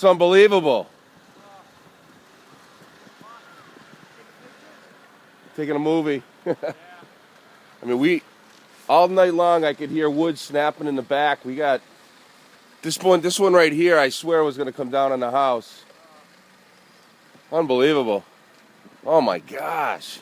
It's unbelievable. Taking a movie. I mean, all night long I could hear wood snapping in the back. We got this one right here, I swear was going to come down on the house. Unbelievable. Oh my gosh.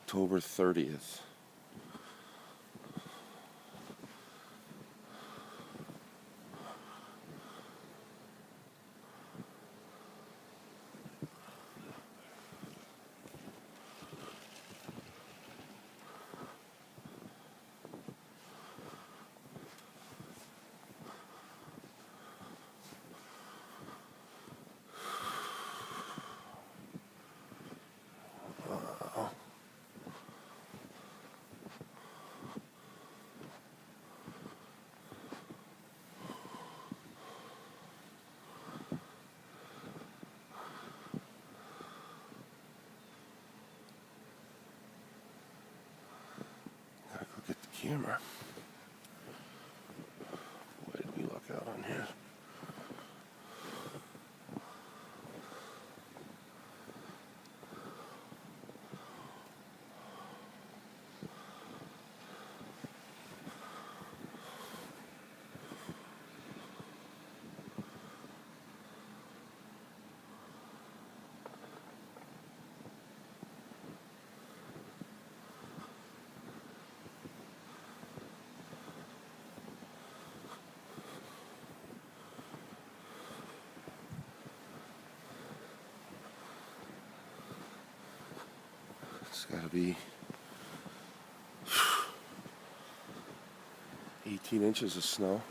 October 30th. Gotta go get the camera. Why did we look out on here? It's gotta be 18 inches of snow.